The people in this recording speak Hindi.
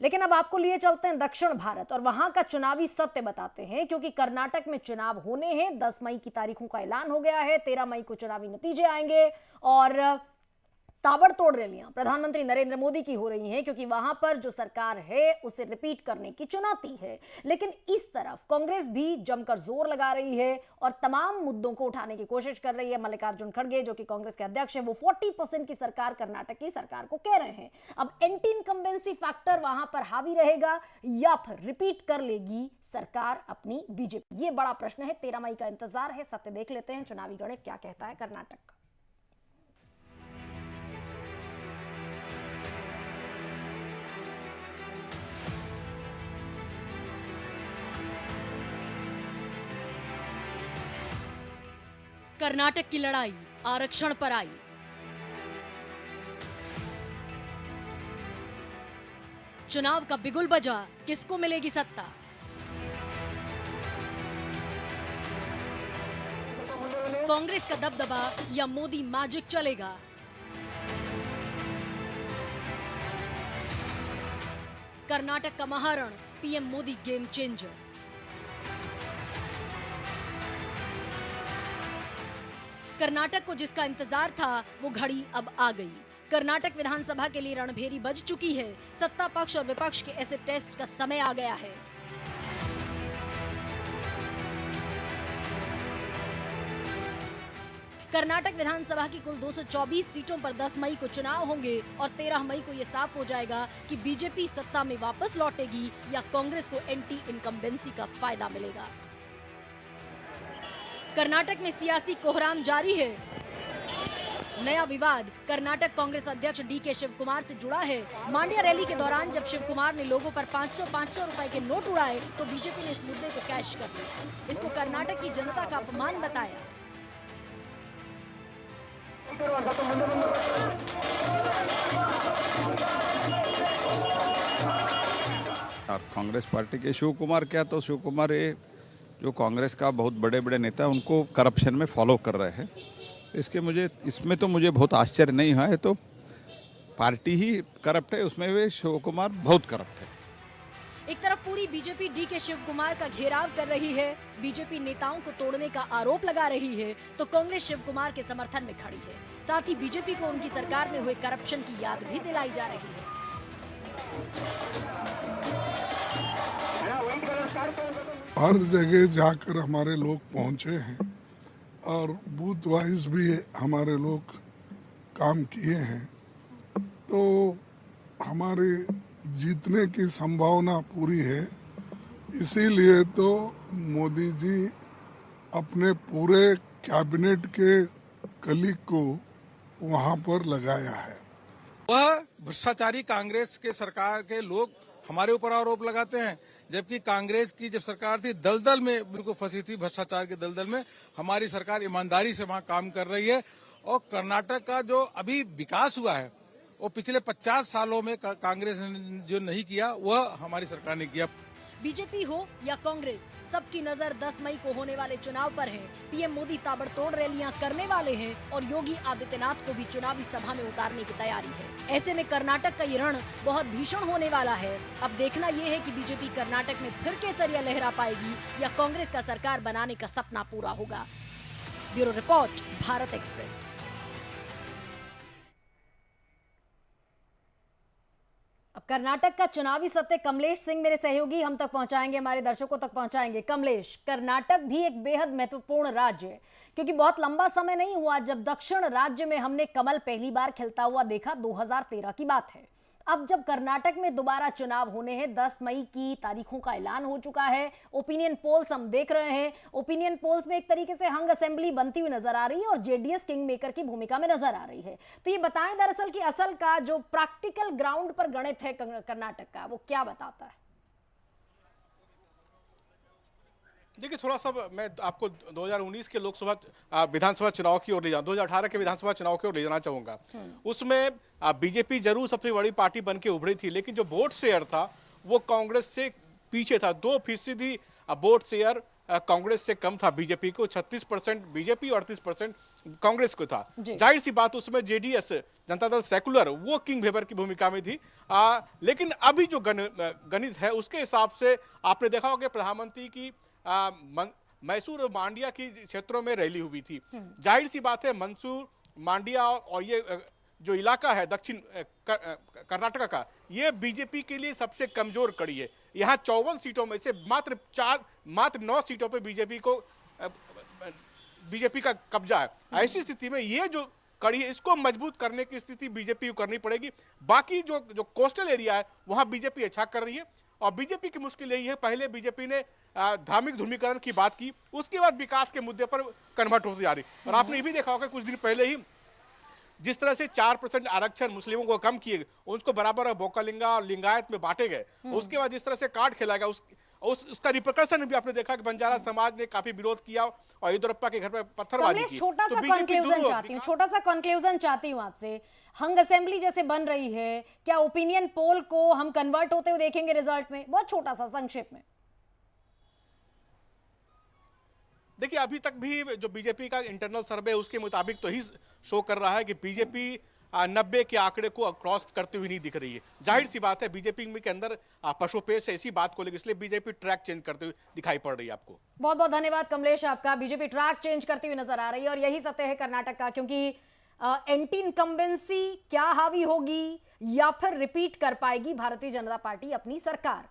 लेकिन अब आपको लिए चलते हैं दक्षिण भारत और वहां का चुनावी सत्य बताते हैं, क्योंकि कर्नाटक में चुनाव होने हैं। 10 मई की तारीखों का ऐलान हो गया है, 13 मई को चुनावी नतीजे आएंगे और ताबड़तोड़ रैलियां प्रधानमंत्री नरेंद्र मोदी की हो रही हैं, क्योंकि वहां पर जो सरकार है उसे रिपीट करने की चुनौती है। लेकिन इस तरफ कांग्रेस भी जमकर जोर लगा रही है और तमाम मुद्दों को उठाने की कोशिश कर रही है। मल्लिकार्जुन खड़गे जो कि कांग्रेस के अध्यक्ष हैं, वो 40% की सरकार कर्नाटक की सरकार को कह रहे हैं। अब एंटी इनकम्बेंसी फैक्टर वहां पर हावी रहेगा या फिर रिपीट कर लेगी सरकार अपनी बीजेपी, ये बड़ा प्रश्न है। 13 मई का इंतजार है। सत्य देख लेते हैं चुनावी गणित क्या कहता है कर्नाटक का। कर्नाटक की लड़ाई आरक्षण पर आई। चुनाव का बिगुल बजा, किसको मिलेगी सत्ता? कांग्रेस का दबदबा या मोदी मैजिक चलेगा? कर्नाटक का महारण, PM Modi game changer. Karnataka को जिसका इंतजार था वो घड़ी अब आ गई। कर्नाटक विधानसभा के लिए रणभेरी बज चुकी है। सत्ता पक्ष और विपक्ष के ऐसे टेस्ट का समय आ गया है। कर्नाटक विधानसभा की कुल 224 सीटों पर 10 मई को चुनाव होंगे और 13 मई को यह साफ हो जाएगा कि बीजेपी सत्ता में वापस लौटेगी या कांग्रेस को एंटी इनकम्बेंसी का फायदा मिलेगा। कर्नाटक में सियासी कोहराम जारी है। नया विवाद कर्नाटक कांग्रेस अध्यक्ष डीके शिवकुमार से जुड़ा है। मांड्या रैली के दौरान जब शिवकुमार ने लोगों पर 500 रुपए के नोट उड़ाए तो बीजेपी ने इस मुद्दे को कैश कर दिया। इसको कर्नाटक की जनता का अपमान बताया। कांग्रेस पार्टी के शिव कुमार, क्या तो शिव कुमार ये जो कांग्रेस का बहुत बड़े बड़े नेता हैं उनको करप्शन में फॉलो कर रहे हैं। इसमें तो मुझे बहुत आश्चर्य नहीं हुआ है। तो पार्टी ही करप्ट है, उसमें वे शिव कुमार बहुत करप्ट है। एक तरफ पूरी बीजेपी डीके शिव कुमार का घेराव कर रही है, बीजेपी नेताओं को तोड़ने का आरोप लगा रही है, तो कांग्रेस शिव कुमार के समर्थन में खड़ी है। साथ ही बीजेपी को उनकी सरकार में हुए करप्शन की याद भी दिलाई जा रही है। हर जगह जाकर हमारे लोग पहुंचे हैं और बूथ वाइज भी हमारे लोग काम किए हैं, तो हमारे जीतने की संभावना पूरी है। इसीलिए तो मोदी जी अपने पूरे कैबिनेट के कलीग को वहां पर लगाया है। वह भ्रष्टाचारी कांग्रेस के सरकार के लोग हमारे ऊपर आरोप लगाते हैं, जबकि कांग्रेस की जब सरकार थी दलदल में बिल्कुल फंसी थी, भ्रष्टाचार के दलदल में। हमारी सरकार ईमानदारी से वहां काम कर रही है और कर्नाटक का जो अभी विकास हुआ है वो पिछले 50 सालों में कांग्रेस ने जो नहीं किया वह हमारी सरकार ने किया। बीजेपी हो या कांग्रेस, सबकी नजर 10 मई को होने वाले चुनाव पर है। पीएम मोदी ताबड़तोड़ रैलियां करने वाले हैं और योगी आदित्यनाथ को भी चुनावी सभा में उतारने की तैयारी है। ऐसे में कर्नाटक का ये रण बहुत भीषण होने वाला है। अब देखना ये है कि बीजेपी कर्नाटक में फिर केसरिया लहरा पाएगी या कांग्रेस का सरकार बनाने का सपना पूरा होगा। Bureau report, Bharat express. अब कर्नाटक का चुनावी सत्य कमलेश सिंह मेरे सहयोगी हम तक पहुंचाएंगे, हमारे दर्शकों तक पहुंचाएंगे। कमलेश, कर्नाटक भी एक बेहद महत्वपूर्ण राज्य है, क्योंकि बहुत लंबा समय नहीं हुआ जब दक्षिण राज्य में हमने कमल पहली बार खिलता हुआ देखा। 2013 की बात है। अब जब कर्नाटक में दोबारा चुनाव होने हैं, 10 मई की तारीखों का ऐलान हो चुका है। ओपिनियन पोल्स हम देख रहे हैं। ओपिनियन पोल्स में एक तरीके से हंग असेंबली बनती हुई नजर आ रही है और जेडीएस किंग मेकर की भूमिका में नजर आ रही है। तो ये बताएं दरअसल कि असल का जो प्रैक्टिकल ग्राउंड पर गणित है कर्नाटक का, वो क्या बताता है? देखिए, थोड़ा सा मैं आपको 2019 के लोकसभा विधानसभा चुनाव की ओर ले जाऊँ, 2018 के विधानसभा चुनाव की ओर ले जाना चाहूंगा। उसमें बीजेपी जरूर सबसे बड़ी पार्टी बन के उभरी थी, लेकिन जो वोट शेयर था वो कांग्रेस से पीछे था। 2% वोट शेयर कांग्रेस से कम था। बीजेपी को 36% बीजेपी और 38% कांग्रेस को था। जाहिर सी बात उसमें जेडीएस जनता दल सेकुलर वो किंग मेकर की भूमिका में थी। लेकिन अभी जो गणित है उसके हिसाब से आपने देखा होगा कि प्रधानमंत्री की मैसूर और मांड्या की क्षेत्रों में रैली हुई थी। जाहिर सी बात है मैसूर मांड्या और ये जो इलाका है दक्षिण कर्नाटक का, ये बीजेपी के लिए सबसे कमजोर कड़ी है। यहाँ 54 सीटों में से मात्र 9 सीटों पे बीजेपी का कब्जा है। ऐसी स्थिति में ये जो कड़ी है इसको मजबूत करने की स्थिति बीजेपी को करनी पड़ेगी। बाकी जो कोस्टल एरिया है वहां बीजेपी अच्छा कर रही है और बीजेपी की मुश्किल यही है, पहले बीजेपी ने धार्मिक ध्रुवीकरण की बात की, उसके बाद विकास के मुद्दे पर कन्वर्ट होती जा रही। और आपने ये भी देखा होगा कुछ दिन पहले ही जिस तरह से 4% आरक्षण मुस्लिमों को कम किए, उसको बराबर बोकालिंगा और लिंगायत में बांटे गए, उसके बाद जिस तरह से कार्ड खेला गया उसका रिप्रकर्शन भी आपने देखा कि बंजारा समाज ने काफी विरोध किया और येदियुरप्पा के घर पर पत्थरबाजी की। छोटा सा कंक्लूजन चाहती हूँ आपसे। हंग असेंबली जैसे बन रही है, क्या ओपिनियन पोल को हम कन्वर्ट होते हुए देखेंगे रिजल्ट में? बहुत छोटा सा संक्षेप में। देखिए अभी तक भी जो बीजेपी का इंटरनल सर्वे उसके मुताबिक तो ही शो कर रहा है कि बीजेपी 90 के आंकड़े को क्रॉस करते हुए नहीं दिख रही है। जाहिर सी बात है बीजेपी के अंदर पशुपेश है इसी बात को लेकर, इसलिए बीजेपी ट्रैक चेंज करते हुए दिखाई पड़ रही है आपको। बहुत बहुत धन्यवाद कमलेश आपका। बीजेपी ट्रैक चेंज करती हुई नजर आ रही है और यही सत्य है कर्नाटक का, क्योंकि एंटी इनकम्बेंसी क्या हावी होगी या फिर रिपीट कर पाएगी भारतीय जनता पार्टी अपनी सरकार।